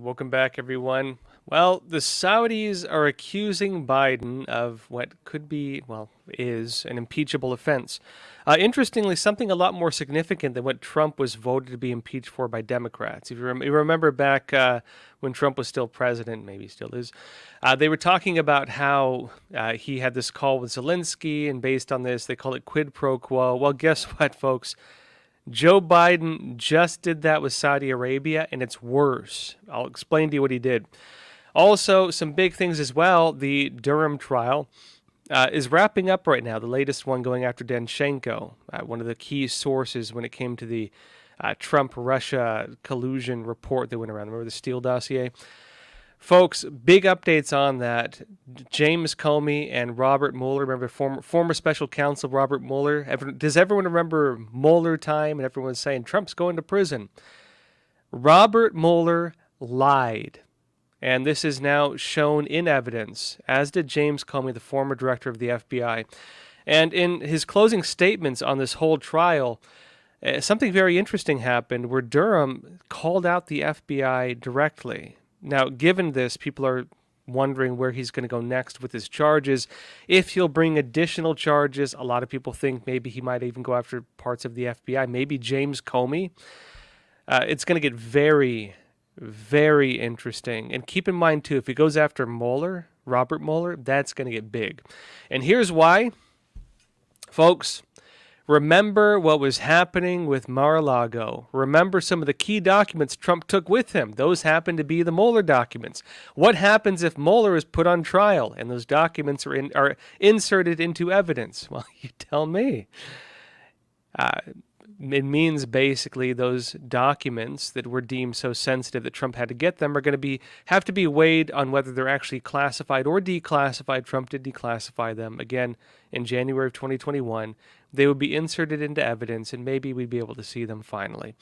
welcome back, everyone. Well, the Saudis are accusing Biden of what could be, is an impeachable offense. Interestingly, something a lot more significant than what Trump was voted to be impeached for by Democrats. If you remember back when Trump was still president, maybe still is, they were talking about how he had this call with Zelensky, and based on this, they call it quid pro quo. Well, guess what, folks? Joe Biden just did that with Saudi Arabia, and it's worse. I'll explain to you what he did. Also, some big things as well. The Durham trial is wrapping up right now, the latest one going after Danchenko, one of the key sources when it came to the Trump-Russia collusion report that went around. Remember the Steele dossier? Folks, big updates on that. James Comey and Robert Mueller, remember former special counsel Robert Mueller? Does everyone remember Mueller time? And everyone's saying Trump's going to prison. Robert Mueller lied. And this is now shown in evidence, as did James Comey, the former director of the FBI. And in his closing statements on this whole trial, something very interesting happened where Durham called out the FBI directly. Now, given this, people are wondering where he's going to go next with his charges. If he'll bring additional charges, a lot of people think maybe he might even go after parts of the FBI, maybe James Comey. It's going to get very, very interesting. And keep in mind, too, if he goes after Mueller, Robert Mueller, that's going to get big. And here's why. Folks, remember what was happening with Mar-a-Lago. Remember some of the key documents Trump took with him. Those happen to be the Mueller documents. What happens if Mueller is put on trial and those documents are inserted into evidence? Well, you tell me. It means basically those documents that were deemed so sensitive that Trump had to get them are going to have to be weighed on whether they're actually classified or declassified. Trump did declassify them again in January of 2021. They would be inserted into evidence, and maybe we'd be able to see them finally.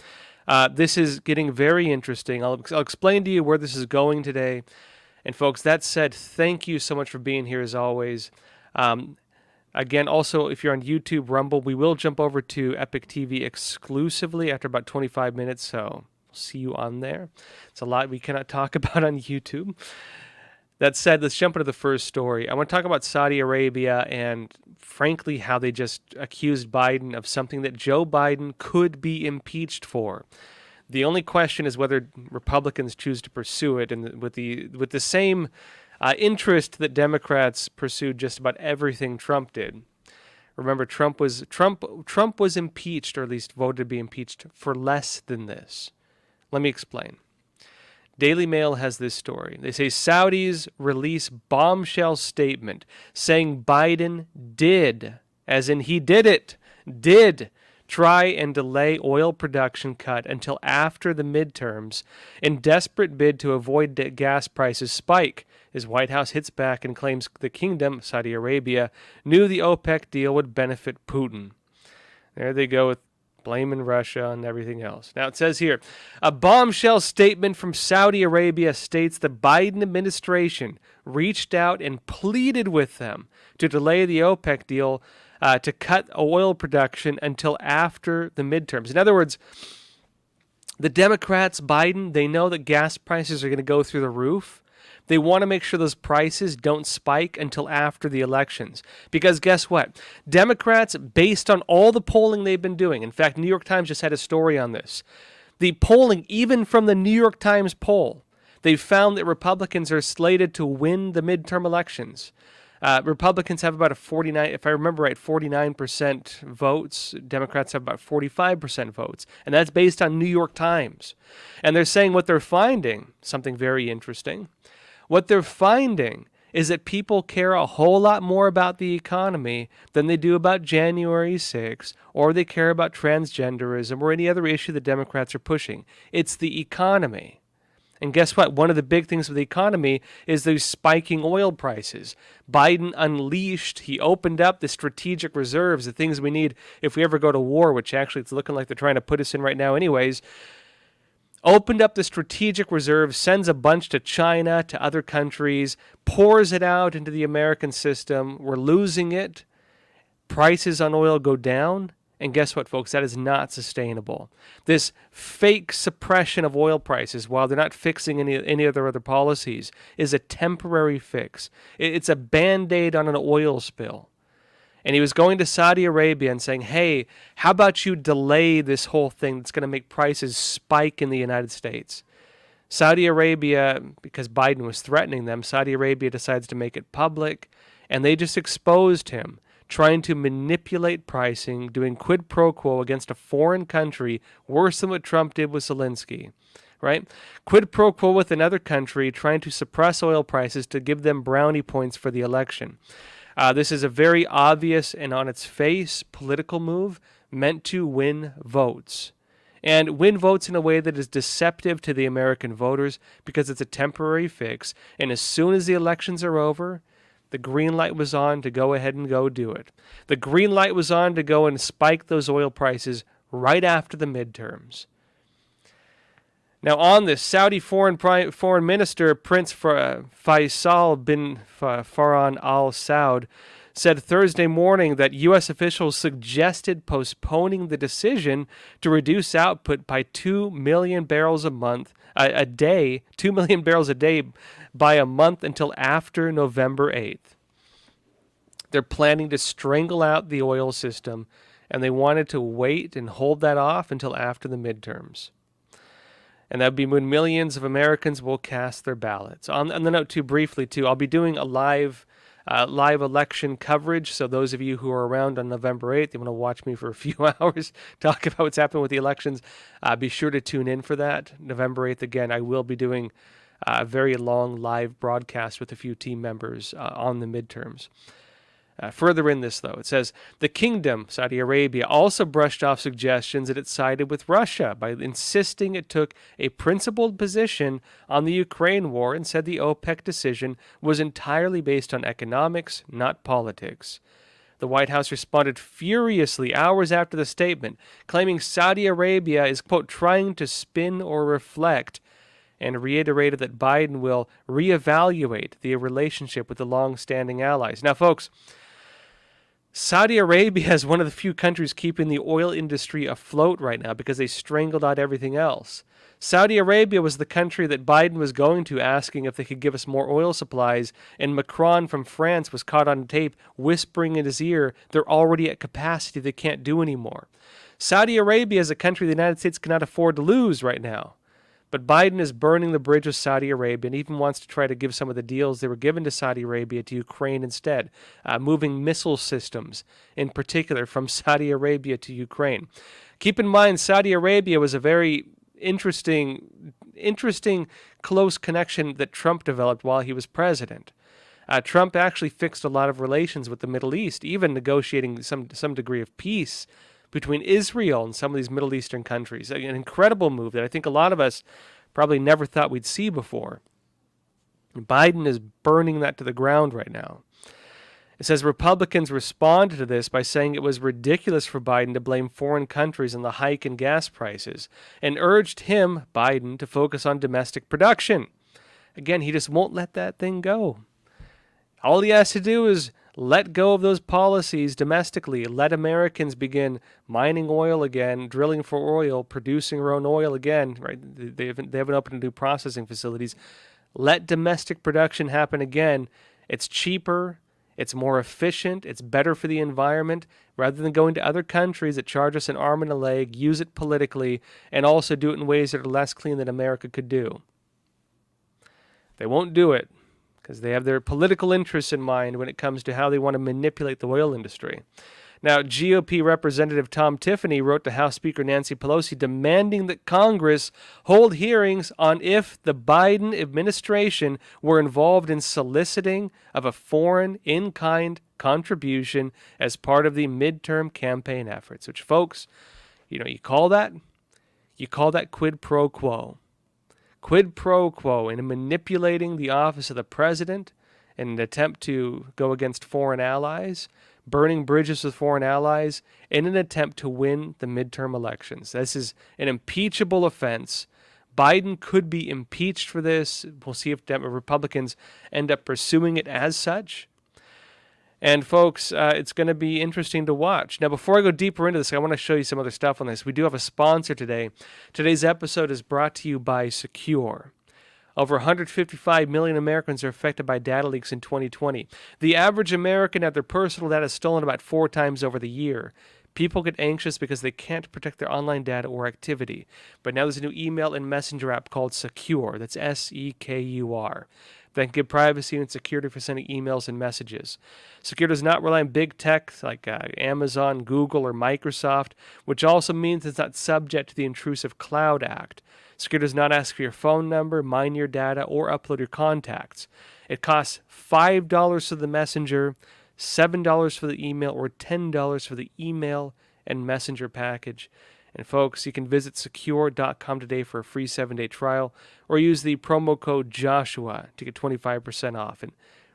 This is getting very interesting. I'll explain to you where this is going today. And folks, that said, thank you so much for being here as always. Again, also, if you're on YouTube, Rumble, we will jump over to Epic TV exclusively after about 25 minutes, so we'll see you on there. It's a lot we cannot talk about on YouTube. That said, let's jump into the first story. I want to talk about Saudi Arabia and, frankly, how they just accused Biden of something that Joe Biden could be impeached for. The only question is whether Republicans choose to pursue it, and with the same interest that Democrats pursued just about everything Trump did. Remember, Trump was impeached, or at least voted to be impeached, for less than this. Let me explain. Daily Mail has this story. They say Saudis release bombshell statement saying Biden did, as in he did it, try and delay oil production cut until after the midterms in desperate bid to avoid gas prices spike. His White House hits back and claims the kingdom, Saudi Arabia, knew the OPEC deal would benefit Putin. There they go with blaming Russia and everything else. Now it says here, a bombshell statement from Saudi Arabia states the Biden administration reached out and pleaded with them to delay the OPEC deal to cut oil production until after the midterms. In other words, the Democrats, Biden, they know that gas prices are going to go through the roof. They want to make sure those prices don't spike until after the elections. Because guess what? Democrats, based on all the polling they've been doing, in fact, New York Times just had a story on this. The polling, even from the New York Times poll, they found that Republicans are slated to win the midterm elections. Republicans have about 49% votes. Democrats have about 45% votes. And that's based on New York Times. And they're saying what they're finding, something very interesting. What they're finding is that people care a whole lot more about the economy than they do about January 6th, or they care about transgenderism or any other issue the Democrats are pushing. It's the economy. And guess what? One of the big things with the economy is those spiking oil prices. Biden unleashed, he opened up the strategic reserves, the things we need if we ever go to war, which actually it's looking like they're trying to put us in right now anyways. Opened up the strategic reserve, sends a bunch to China, to other countries, pours it out into the American system. We're losing it. Prices on oil go down. And guess what, folks? That is not sustainable. This fake suppression of oil prices, while they're not fixing any of their other policies, is a temporary fix. It's a Band-Aid on an oil spill. And he was going to Saudi Arabia and saying, hey, how about you delay this whole thing that's going to make prices spike in the United States? Saudi Arabia, because Biden was threatening them, Saudi Arabia decides to make it public, and they just exposed him, trying to manipulate pricing, doing quid pro quo against a foreign country, worse than what Trump did with Zelensky, right? Quid pro quo with another country, trying to suppress oil prices to give them brownie points for the election. This is a very obvious and on its face political move meant to win votes. And win votes in a way that is deceptive to the American voters because it's a temporary fix. And as soon as the elections are over, the green light was on to go ahead and go do it. The green light was on to go and spike those oil prices right after the midterms. Now on this, Saudi Foreign Minister Prince Faisal bin Farhan Al Saud said Thursday morning that U.S. officials suggested postponing the decision to reduce output by 2 million barrels a day, 2 million barrels a day by a month until after November 8th. They're planning to strangle out the oil system, and they wanted to wait and hold that off until after the midterms. And that would be when millions of Americans will cast their ballots. On the note, too, briefly, too, I'll be doing a live election coverage. So those of you who are around on November 8th, you want to watch me for a few hours, talk about what's happening with the elections, be sure to tune in for that. November 8th, again, I will be doing a very long live broadcast with a few team members on the midterms. Further in this, though, it says, the kingdom, Saudi Arabia, also brushed off suggestions that it sided with Russia by insisting it took a principled position on the Ukraine war and said the OPEC decision was entirely based on economics, not politics. The White House responded furiously hours after the statement, claiming Saudi Arabia is, quote, trying to spin or reflect, and reiterated that Biden will reevaluate the relationship with the long-standing allies. Now, folks, Saudi Arabia is one of the few countries keeping the oil industry afloat right now because they strangled out everything else. Saudi Arabia was the country that Biden was going to asking if they could give us more oil supplies, and Macron from France was caught on tape whispering in his ear they're already at capacity, they can't do anymore. Saudi Arabia is a country the United States cannot afford to lose right now. But Biden is burning the bridge with Saudi Arabia and even wants to try to give some of the deals they were given to Saudi Arabia to Ukraine instead, moving missile systems in particular from Saudi Arabia to Ukraine. Keep in mind, Saudi Arabia was a very interesting close connection that Trump developed while he was president. Trump actually fixed a lot of relations with the Middle East, even negotiating some degree of peace between Israel and some of these Middle Eastern countries. An incredible move that I think a lot of us probably never thought we'd see before. Biden is burning that to the ground right now. It says Republicans responded to this by saying it was ridiculous for Biden to blame foreign countries on the hike in gas prices and urged him, Biden, to focus on domestic production. Again, he just won't let that thing go. All he has to do is let go of those policies domestically. Let Americans begin mining oil again, drilling for oil, producing their own oil again. Right? They haven't opened new processing facilities. Let domestic production happen again. It's cheaper. It's more efficient. It's better for the environment. Rather than going to other countries that charge us an arm and a leg, use it politically, and also do it in ways that are less clean than America could do. They won't do it, because they have their political interests in mind when it comes to how they want to manipulate the oil industry. Now, GOP Representative Tom Tiffany wrote to House Speaker Nancy Pelosi demanding that Congress hold hearings on if the Biden administration were involved in soliciting of a foreign in-kind contribution as part of the midterm campaign efforts, which, folks, you call that quid pro quo. Quid pro quo in manipulating the office of the president in an attempt to go against foreign allies, burning bridges with foreign allies in an attempt to win the midterm elections. This is an impeachable offense. Biden could be impeached for this. We'll see if Republicans end up pursuing it as such. And folks, it's going to be interesting to watch. Now, before I go deeper into this, I want to show you some other stuff on this. We do have a sponsor today. Today's episode is brought to you by Secure. Over 155 million Americans are affected by data leaks in 2020. The average American had their personal data stolen about 4 times over the year. People get anxious because they can't protect their online data or activity. But now there's a new email and messenger app called Secure. That's Secur. That can give privacy and security for sending emails and messages. Secure does not rely on big tech like Amazon, Google, or Microsoft, which also means it's not subject to the Intrusive Cloud Act. Secure does not ask for your phone number, mine your data, or upload your contacts. It costs $5 for the messenger, $7 for the email, or $10 for the email and messenger package. And folks, you can visit secure.com today for a free 7-day trial, or use the promo code Joshua to get 25% off. And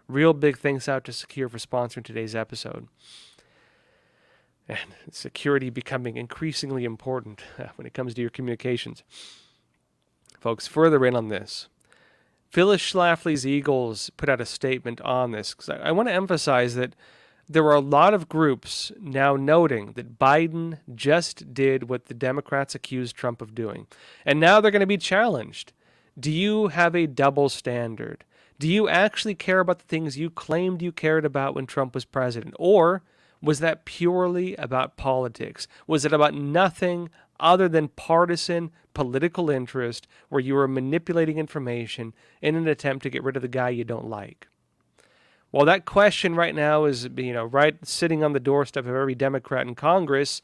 real big thanks out to Secure for sponsoring today's episode. And security becoming increasingly important when it comes to your communications. Folks, further in on this, Phyllis Schlafly's Eagles put out a statement on this, because I want to emphasize that there are a lot of groups now noting that Biden just did what the Democrats accused Trump of doing. And now they're going to be challenged. Do you have a double standard? Do you actually care about the things you claimed you cared about when Trump was president? Or was that purely about politics? Was it about nothing other than partisan political interest where you were manipulating information in an attempt to get rid of the guy you don't like? Well, that question right now is, right sitting on the doorstep of every Democrat in Congress,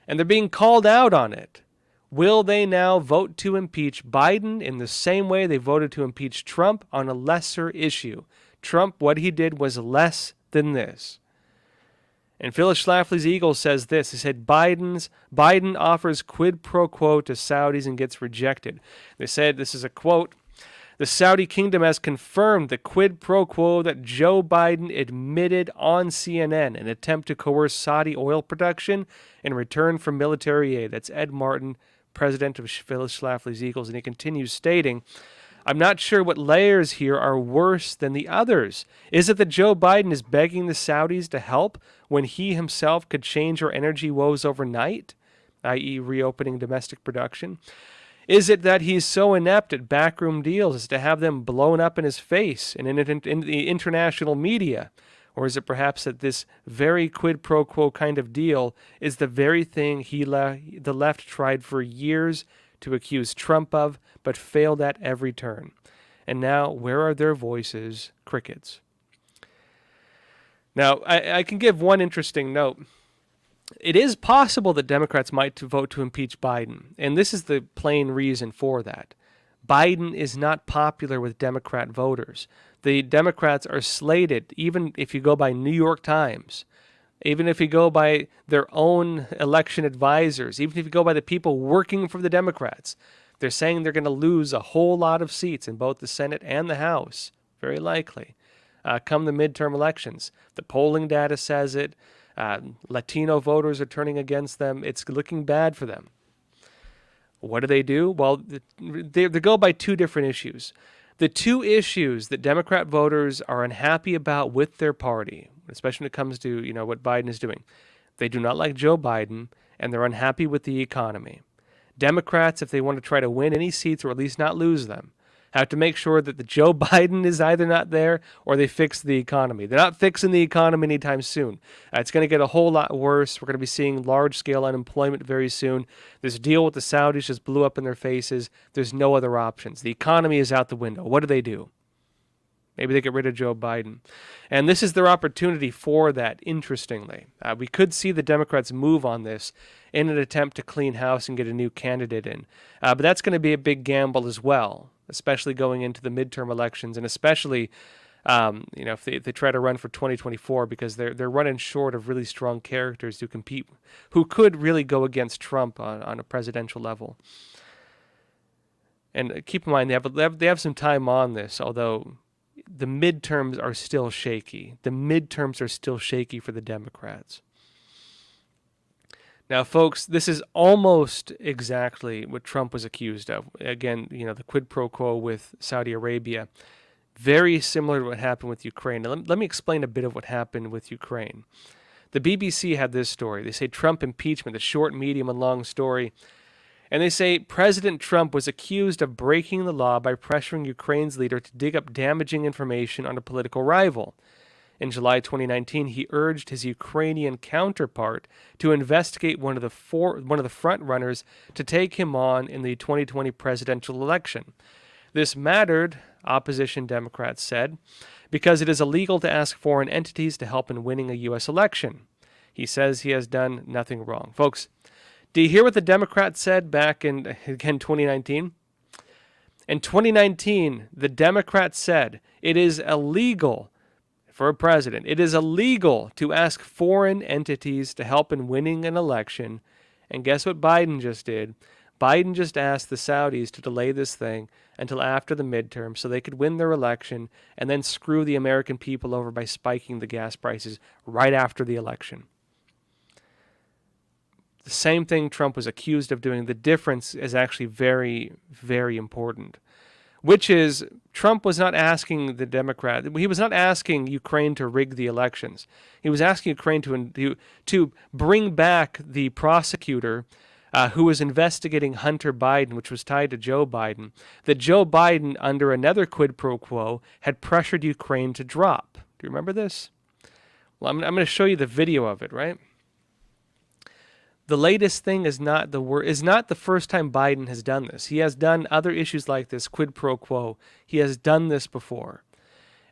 and they're being called out on it. Will they now vote to impeach Biden in the same way they voted to impeach Trump on a lesser issue? Trump, what he did was less than this. And Phyllis Schlafly's Eagles says this. He said, Biden offers quid pro quo to Saudis and gets rejected. They said, this is a quote, "The Saudi kingdom has confirmed the quid pro quo that Joe Biden admitted on CNN, an attempt to coerce Saudi oil production in return for military aid." That's Ed Martin, president of Phyllis Schlafly's Eagles. And he continues stating, "I'm not sure what layers here are worse than the others. Is it that Joe Biden is begging the Saudis to help when he himself could change our energy woes overnight, i.e. reopening domestic production? Is it that he's so inept at backroom deals as to have them blown up in his face and in the international media? Or is it perhaps that this very quid pro quo kind of deal is the very thing the left tried for years to accuse Trump of, but failed at every turn? And now, where are their voices? Crickets." Now, I can give one interesting note. It is possible that Democrats might vote to impeach Biden, and this is the plain reason for that. Biden is not popular with Democrat voters. The Democrats are slated, even if you go by New York Times, even if you go by their own election advisors, even if you go by the people working for the Democrats, they're saying they're going to lose a whole lot of seats in both the Senate and the House, very likely, come the midterm elections. The polling data says it. Latino voters are turning against them. It's looking bad for them. What do? Well, they go by 2 different issues. The 2 issues that Democrat voters are unhappy about with their party, especially when it comes to what Biden is doing, they do not like Joe Biden, and they're unhappy with the economy. Democrats, if they want to try to win any seats or at least not lose them, have to make sure that the Joe Biden is either not there or they fix the economy. They're not fixing the economy anytime soon. It's going to get a whole lot worse. We're going to be seeing large-scale unemployment very soon. This deal with the Saudis just blew up in their faces. There's no other options. The economy is out the window. What do? Maybe they get rid of Joe Biden. And this is their opportunity for that, interestingly. We could see the Democrats move on this in an attempt to clean house and get a new candidate in. But that's going to be a big gamble as well, especially going into the midterm elections, and especially if they try to run for 2024, because they're running short of really strong characters to compete, who could really go against Trump on a presidential level. And keep in mind, they have some time on this, although the midterms are still shaky. The midterms are still shaky for the Democrats. Now, folks, this is almost exactly what Trump was accused of. Again, the quid pro quo with Saudi Arabia. Very similar to what happened with Ukraine. Now, let me explain a bit of what happened with Ukraine. The BBC had this story. They say Trump impeachment, the short, medium, and long story. And they say President Trump was accused of breaking the law by pressuring Ukraine's leader to dig up damaging information on a political rival. In July 2019, he urged his Ukrainian counterpart to investigate one of the front-runners to take him on in the 2020 presidential election. This mattered, opposition Democrats said, because it is illegal to ask foreign entities to help in winning a U.S. election. He says he has done nothing wrong. Folks, do you hear what the Democrats said back in, again, 2019? In 2019, the Democrats said it is illegal for a president. It is illegal to ask foreign entities to help in winning an election. And guess what Biden just did? Biden just asked the Saudis to delay this thing until after the midterm so they could win their election and then screw the American people over by spiking the gas prices right after the election. The same thing Trump was accused of doing. The difference is actually very, very important, which is Trump was not asking the Democrat. He was not asking Ukraine to rig the elections. He was asking Ukraine to bring back the prosecutor who was investigating Hunter Biden, which was tied to Joe Biden, that Joe Biden, under another quid pro quo, had pressured Ukraine to drop. Do you remember this? Well, I'm going to show you the video of it, right? The latest thing is not the first time Biden has done this. He has done other issues like this, quid pro quo. He has done this before.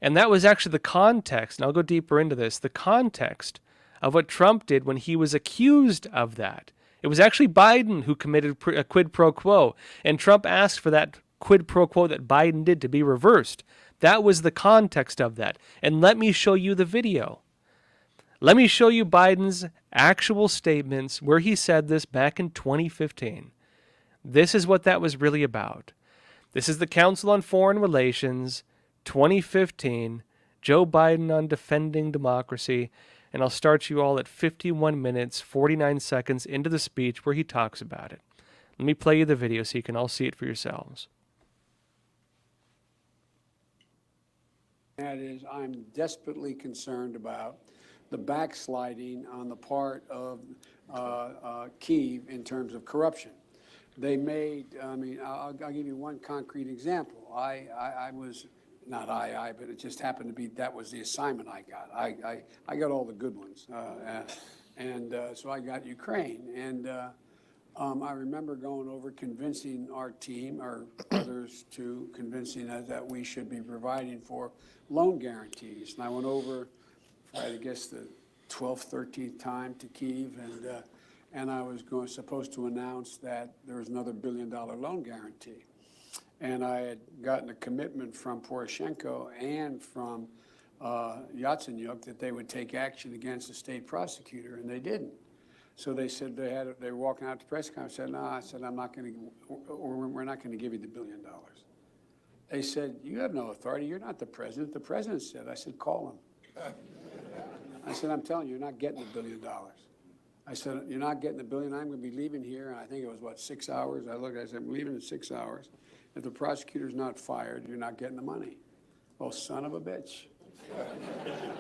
And that was actually the context, and I'll go deeper into this, the context of what Trump did when he was accused of that. It was actually Biden who committed a quid pro quo, and Trump asked for that quid pro quo that Biden did to be reversed. That was the context of that. And let me show you the video. Let me show you Biden's actual statements where he said this back in 2015. This is what that was really about. This is the Council on Foreign Relations, 2015, Joe Biden on defending democracy. And I'll start you all at 51 minutes, 49 seconds into the speech where he talks about it. Let me play you the video so you can all see it for yourselves. That is, I'm desperately concerned about the backsliding on the part of Kyiv in terms of corruption. They made, I'll give you one concrete example. I was, not but it just happened to be that was the assignment I got. I got all the good ones. So I got Ukraine. And I remember going over convincing our team, or others, to convincing us that we should be providing for loan guarantees. And I went over, I guess, the 12th, 13th time to Kyiv, and I was supposed to announce that there was another $1 billion loan guarantee. And I had gotten a commitment from Poroshenko and from Yatsenyuk that they would take action against the state prosecutor, and they didn't. So they said they were walking out to press conference. I said, no, I said, I'm not going to, or we're not going to give you the $1 billion. They said, you have no authority. You're not the president. The president said. I said, call him. I said, I'm telling you, you're not getting $1 billion. I said, you're not getting $1 billion. I'm going to be leaving here. And I think it was, 6 hours? I looked, I said, I'm leaving in 6 hours. If the prosecutor's not fired, you're not getting the money. Well, son of a bitch.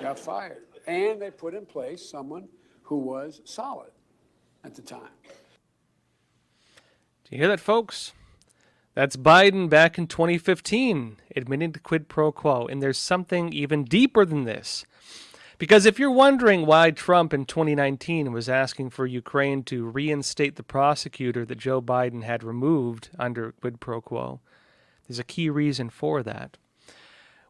Got fired. And they put in place someone who was solid at the time. Do you hear that, folks? That's Biden back in 2015, admitting to quid pro quo. And there's something even deeper than this. Because if you're wondering why Trump in 2019 was asking for Ukraine to reinstate the prosecutor that Joe Biden had removed under quid pro quo, there's a key reason for that,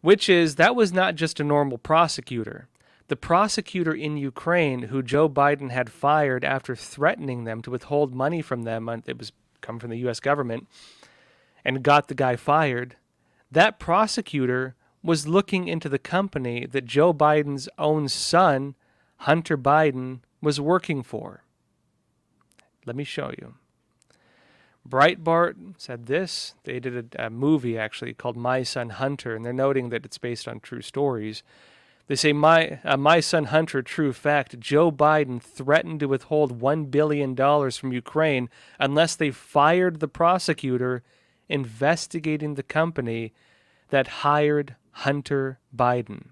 which is that was not just a normal prosecutor. The prosecutor in Ukraine who Joe Biden had fired after threatening them to withhold money from them, it was come from the U.S. government, and got the guy fired, that prosecutor was looking into the company that Joe Biden's own son, Hunter Biden, was working for. Let me show you. Breitbart said this. They did a movie, actually, called My Son Hunter, and they're noting that it's based on true stories. They say, My Son Hunter, true fact, Joe Biden threatened to withhold $1 billion from Ukraine unless they fired the prosecutor investigating the company that hired Hunter Biden.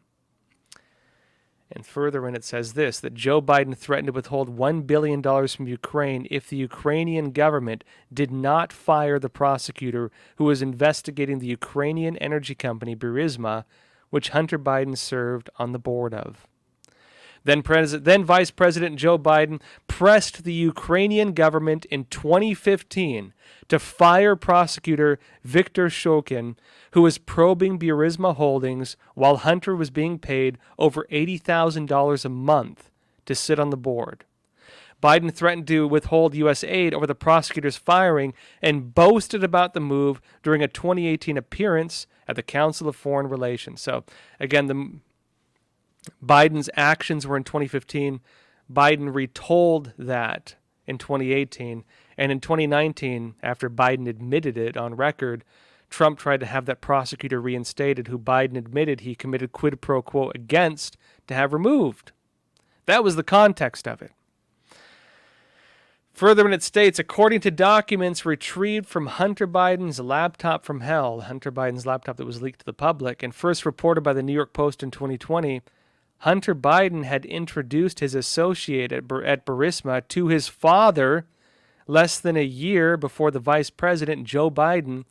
And further in it says this, that Joe Biden threatened to withhold $1 billion from Ukraine if the Ukrainian government did not fire the prosecutor who was investigating the Ukrainian energy company Burisma, which Hunter Biden served on the board of. Then Vice President Joe Biden pressed the Ukrainian government in 2015 to fire prosecutor Viktor Shokin, who was probing Burisma Holdings while Hunter was being paid over $80,000 a month to sit on the board. Biden threatened to withhold U.S. aid over the prosecutor's firing and boasted about the move during a 2018 appearance at the Council of Foreign Relations. So, again, Biden's actions were in 2015. Biden retold that in 2018. And in 2019, after Biden admitted it on record, Trump tried to have that prosecutor reinstated, who Biden admitted he committed quid pro quo against, to have removed. That was the context of it. Further, it states, according to documents retrieved from Hunter Biden's laptop from hell, Hunter Biden's laptop that was leaked to the public and first reported by the New York Post in 2020, Hunter Biden had introduced his associate at Burisma to his father less than a year before the vice president, Joe Biden,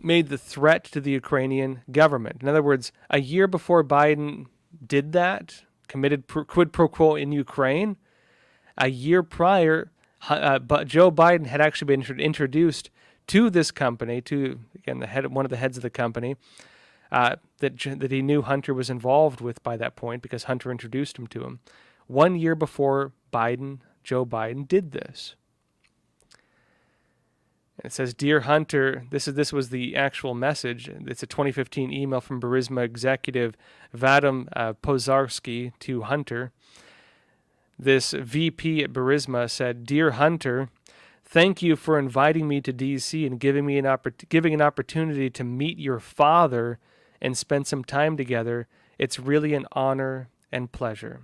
made the threat to the Ukrainian government. In other words, a year before Biden did that, committed quid pro quo in Ukraine, a year prior, Joe Biden had actually been introduced to this company, to, again, one of the heads of the company, that he knew Hunter was involved with by that point because Hunter introduced him to him. 1 year before Joe Biden did this. And it says, Dear Hunter, this was the actual message. It's a 2015 email from Burisma executive Vadim Pozharsky to Hunter. This VP at Burisma said, Dear Hunter, thank you for inviting me to D.C. and giving an opportunity to meet your father and spend some time together. It's really an honor and pleasure.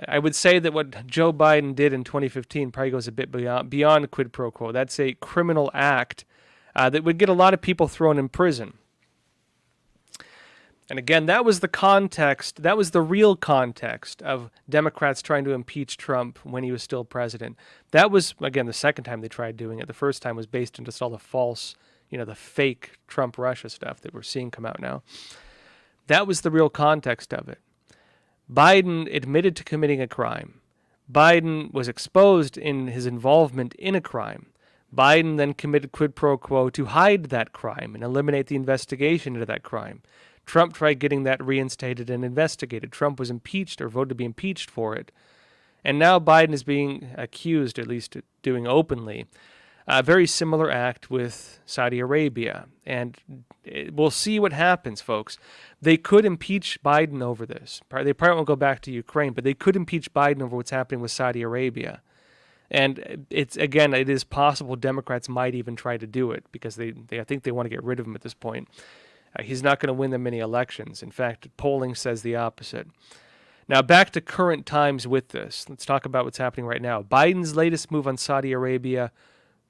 I would say that what Joe Biden did in 2015 probably goes a bit beyond quid pro quo. That's a criminal act that would get a lot of people thrown in prison. And again, that was the context, that was the real context of Democrats trying to impeach Trump when he was still president. That was, again, the second time they tried doing it. The first time was based on just all the false, the fake Trump-Russia stuff that we're seeing come out now. That was the real context of it. Biden admitted to committing a crime. Biden was exposed in his involvement in a crime. Biden then committed quid pro quo to hide that crime and eliminate the investigation into that crime. Trump tried getting that reinstated and investigated. Trump was impeached or voted to be impeached for it. And now Biden is being accused, at least doing openly, a very similar act with Saudi Arabia. And we'll see what happens, folks. They could impeach Biden over this. They probably won't go back to Ukraine, but they could impeach Biden over what's happening with Saudi Arabia. And it is possible Democrats might even try to do it because I think they want to get rid of him at this point. He's not going to win them many elections. In fact, polling says the opposite. Now, back to current times with this. Let's talk about what's happening right now. Biden's latest move on Saudi Arabia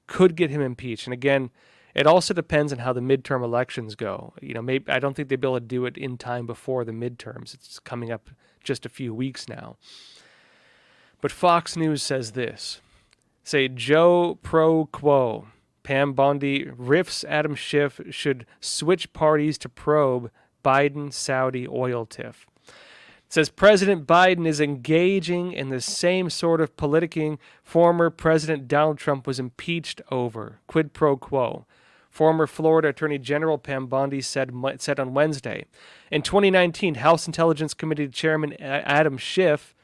could get him impeached. And again, it also depends on how the midterm elections go. Maybe I don't think they'll be able to do it in time before the midterms. It's coming up just a few weeks now. But Fox News says this. Say, Joe pro quo. Pam Bondi riffs Adam Schiff should switch parties to probe Biden Saudi oil tiff. It says President Biden is engaging in the same sort of politicking former President Donald Trump was impeached over, quid pro quo. Former Florida Attorney General Pam Bondi said on Wednesday. In 2019, House Intelligence Committee Chairman Adam Schiff,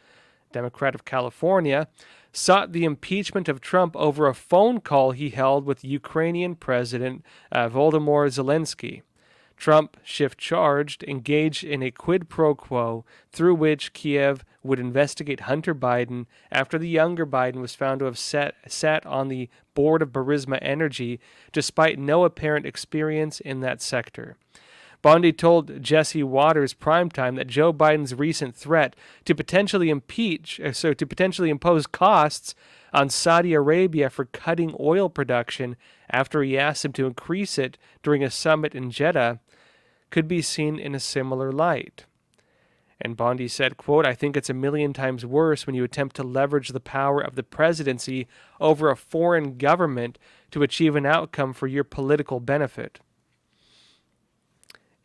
Democrat of California, sought the impeachment of Trump over a phone call he held with Ukrainian President Volodymyr Zelensky. Trump, Schiff charged, engaged in a quid pro quo through which Kiev would investigate Hunter Biden after the younger Biden was found to have sat on the board of Burisma Energy despite no apparent experience in that sector. Bondi told Jesse Waters Primetime that Joe Biden's recent threat to potentially impose costs on Saudi Arabia for cutting oil production after he asked him to increase it during a summit in Jeddah could be seen in a similar light. And Bondi said, quote, "I think it's a million times worse when you attempt to leverage the power of the presidency over a foreign government to achieve an outcome for your political benefit."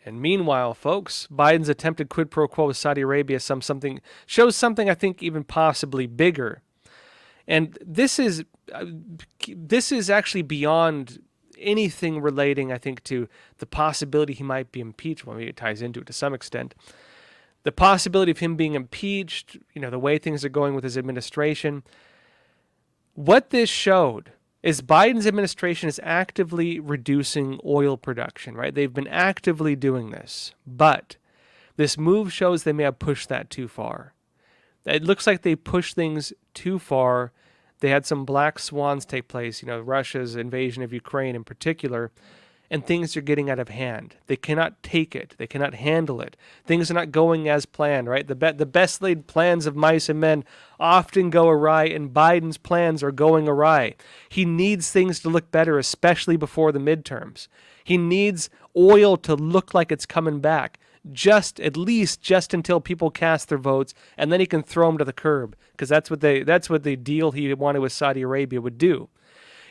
And meanwhile, folks, Biden's attempted quid pro quo with Saudi Arabia shows something I think even possibly bigger. And this is actually beyond anything relating, I think, to the possibility he might be impeached. Well, maybe it ties into it to some extent. The possibility of him being impeached, the way things are going with his administration. What this showed is Biden's administration is actively reducing oil production, right? They've been actively doing this. But this move shows they may have pushed that too far. It looks like they pushed things too far. They had some black swans take place, Russia's invasion of Ukraine in particular, and things are getting out of hand. They cannot take it. They cannot handle it. Things are not going as planned, right? The best laid plans of mice and men often go awry, and Biden's plans are going awry. He needs things to look better, especially before the midterms. He needs oil to look like it's coming back, at least until people cast their votes, and then he can throw them to the curb, because that's what the deal he wanted with Saudi Arabia would do.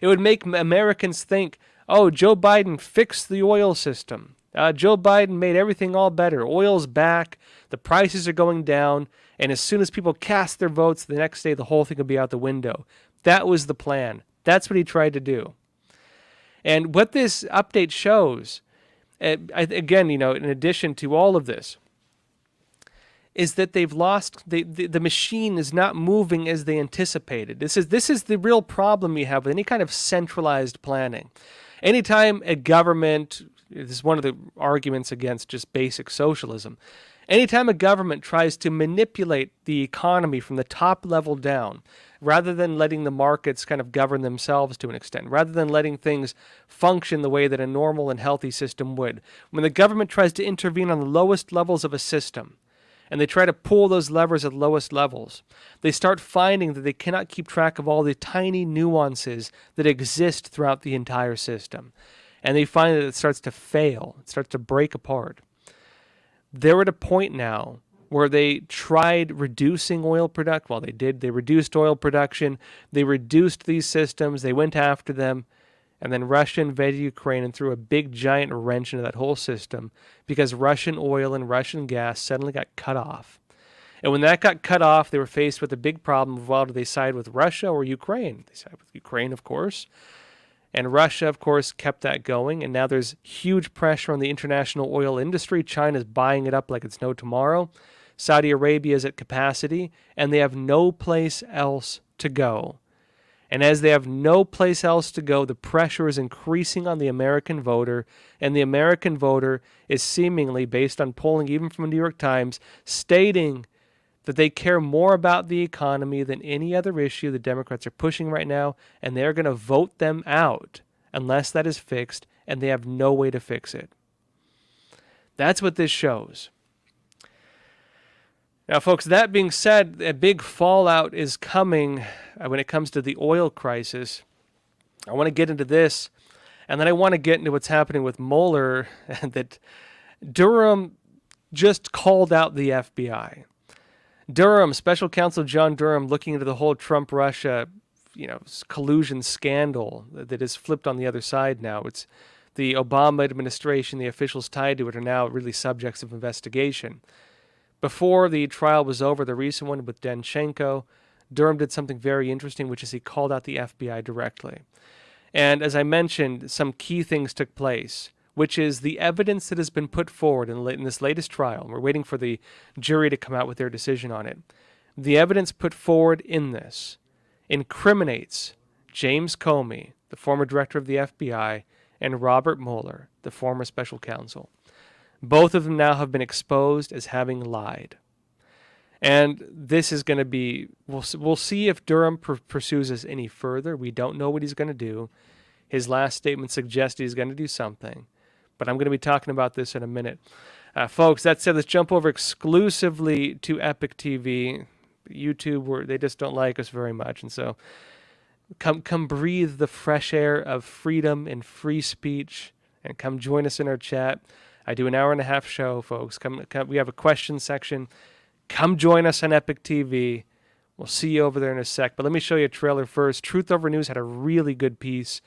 It would make Americans think, oh, Joe Biden fixed the oil system. Joe Biden made everything all better. Oil's back. The prices are going down. And as soon as people cast their votes, the next day the whole thing will be out the window. That was the plan. That's what he tried to do. And what this update shows, again, in addition to all of this, is that they've lost, the machine is not moving as they anticipated. This is the real problem you have with any kind of centralized planning. Anytime a government, this is one of the arguments against just basic socialism, anytime a government tries to manipulate the economy from the top level down, rather than letting the markets kind of govern themselves to an extent, rather than letting things function the way that a normal and healthy system would, when the government tries to intervene on the lowest levels of a system, and they try to pull those levers at the lowest levels, they start finding that they cannot keep track of all the tiny nuances that exist throughout the entire system. And they find that it starts to fail. It starts to break apart. They're at a point now where they tried reducing oil production. Well, they did. They reduced oil production. They reduced these systems. They went after them. And then Russia invaded Ukraine and threw a big giant wrench into that whole system because Russian oil and Russian gas suddenly got cut off. And when that got cut off, they were faced with a big problem of, well, do they side with Russia or Ukraine? They side with Ukraine, of course. And Russia, of course, kept that going. And now there's huge pressure on the international oil industry. China's buying it up like it's no tomorrow. Saudi Arabia is at capacity, and they have no place else to go. And as they have no place else to go, the pressure is increasing on the American voter, and the American voter is seemingly, based on polling even from the New York Times, stating that they care more about the economy than any other issue the Democrats are pushing right now, and they're going to vote them out unless that is fixed, and they have no way to fix it. That's what this shows. Now, folks, that being said, a big fallout is coming when it comes to the oil crisis. I want to get into this, and then I want to get into what's happening with Mueller, that Durham just called out the FBI. Durham, Special Counsel John Durham, looking into the whole Trump-Russia, collusion scandal that is flipped on the other side now. It's the Obama administration, the officials tied to it, are now really subjects of investigation. Before the trial was over, the recent one with Danchenko, Durham did something very interesting, which is he called out the FBI directly. And as I mentioned, some key things took place, which is the evidence that has been put forward in this latest trial. We're waiting for the jury to come out with their decision on it. The evidence put forward in this incriminates James Comey, the former director of the FBI, and Robert Mueller, the former special counsel. Both of them now have been exposed as having lied. And this is going to be, we'll see if Durham pursues this any further. We don't know what he's going to do. His last statement suggested he's going to do something. but I'm going to be talking about this in a minute. Folks, that said, let's jump over exclusively to Epic TV. YouTube, they just don't like us very much, and so come breathe the fresh air of freedom and free speech, and come join us in our chat. I do an hour-and-a-half show, folks. Come, we have a question section. Come join us on Epic TV. We'll see you over there in a sec. But let me show you a trailer first. Truth Over News had a really good piece.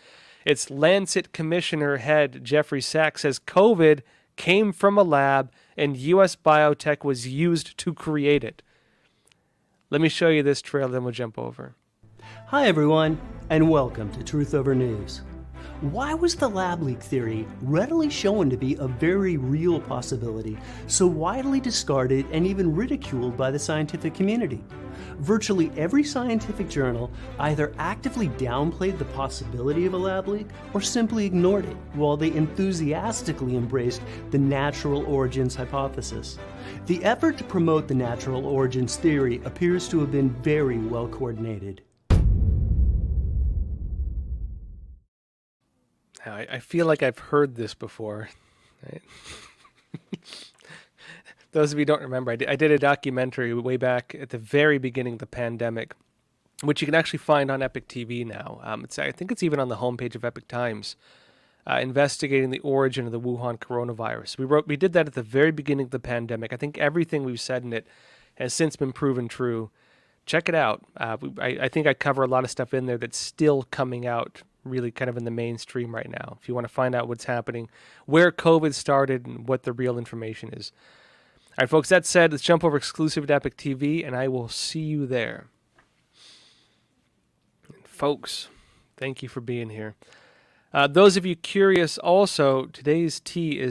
It's Lancet Commissioner Head Jeffrey Sachs says COVID came from a lab and U.S. biotech was used to create it. Let me show you this trailer, then we'll jump over. Hi everyone, and welcome to Truth Over News. Why was the lab leak theory, readily shown to be a very real possibility, so widely discarded and even ridiculed by the scientific community? Virtually every scientific journal either actively downplayed the possibility of a lab leak or simply ignored it, while they enthusiastically embraced the natural origins hypothesis. The effort to promote the natural origins theory appears to have been very well coordinated. Now, I feel like I've heard this before. Right? Those of you who don't remember, I did a documentary way back at the very beginning of the pandemic, which you can actually find on Epic TV now. I think it's even on the homepage of Epic Times, investigating the origin of the Wuhan coronavirus. We did that at the very beginning of the pandemic. I think everything we've said in it has since been proven true. Check it out. I think I cover a lot of stuff in there that's still coming out really kind of in the mainstream right now. If you want to find out what's happening, where COVID started, and what the real information is. All right, folks, that said, let's jump over exclusive to Epic TV, and I will see you there. And folks, thank you for being here. Those of you curious also, today's tea is